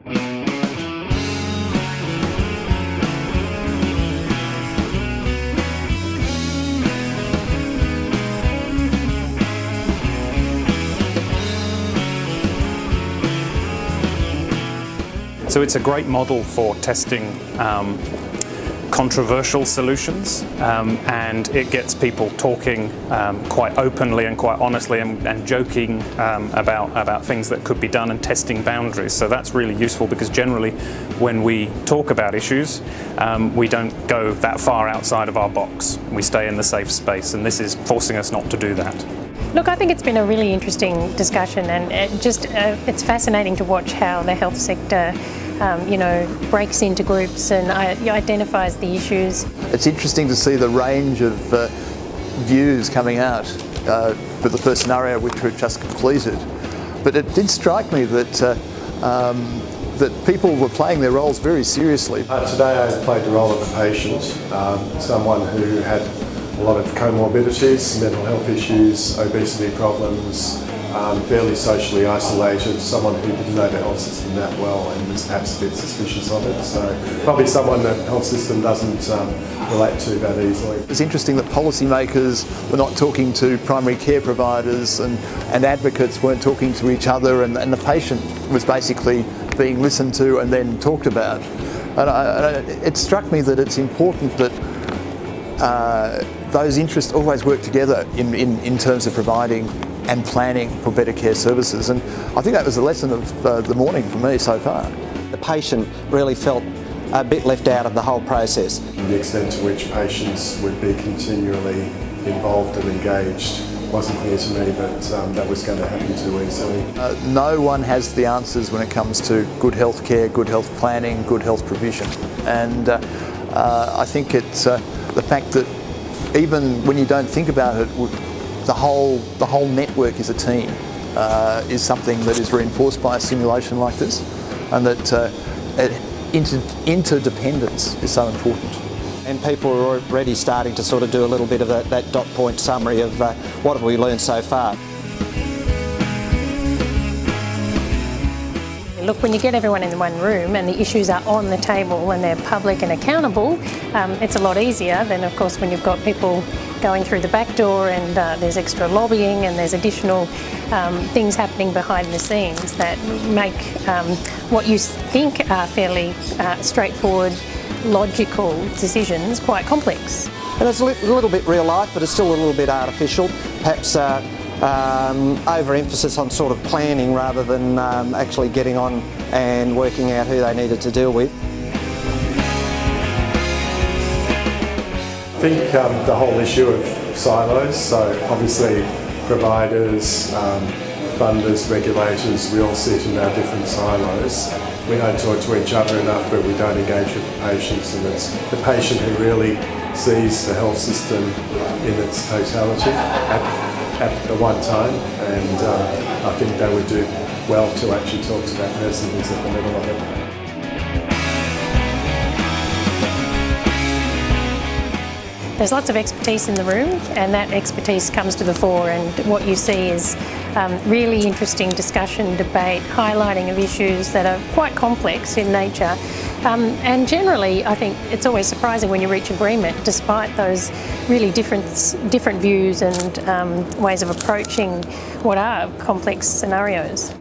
So it's a great model for testing controversial solutions, and it gets people talking quite openly and quite honestly and joking about things that could be done and testing boundaries. So that's really useful because generally when we talk about issues, we don't go that far outside of our box. We stay in the safe space, and this is forcing us not to do that. Look, I think it's been a really interesting discussion, and it's fascinating to watch how the health sector breaks into groups and identifies the issues. It's interesting to see the range of views coming out for the first scenario which we've just completed. But it did strike me that that people were playing their roles very seriously. Today I played the role of a patient, someone who had a lot of comorbidities, mental health issues, obesity problems, fairly socially isolated, someone who didn't know the health system that well and was perhaps a bit suspicious of it. So probably someone that the health system doesn't relate to that easily. It's interesting that policymakers were not talking to primary care providers and advocates weren't talking to each other, and the patient was basically being listened to and then talked about. And it struck me that it's important that those interests always work together in terms of providing and planning for better care services, and I think that was the lesson of the morning for me so far. The patient really felt a bit left out of the whole process. The extent to which patients would be continually involved and engaged wasn't clear to me, but that was going to happen too easily. No one has the answers when it comes to good health care, good health planning, good health provision, and I think it's the fact that even when you don't think about it, the whole network is a team, is something that is reinforced by a simulation like this, and that interdependence is so important. And people are already starting to sort of do a little bit of that dot point summary of what have we learned so far. Look, when you get everyone in one room and the issues are on the table and they're public and accountable, it's a lot easier than, of course, when you've got people going through the back door and there's extra lobbying and there's additional things happening behind the scenes that make what you think are fairly straightforward, logical decisions quite complex. And it's a little bit real life, but it's still a little bit artificial. Perhaps overemphasis on sort of planning rather than actually getting on and working out who they needed to deal with. I think the whole issue of silos, so obviously providers, funders, regulators, we all sit in our different silos. We don't talk to each other enough, but we don't engage with the patients, and it's the patient who really sees the health system in its totality at the one time, and I think they would do well to actually talk to that person who's at the middle of it. There's lots of expertise in the room, and that expertise comes to the fore, and what you see is really interesting discussion, debate, highlighting of issues that are quite complex in nature. And generally, I think it's always surprising when you reach agreement, despite those really different views and ways of approaching what are complex scenarios.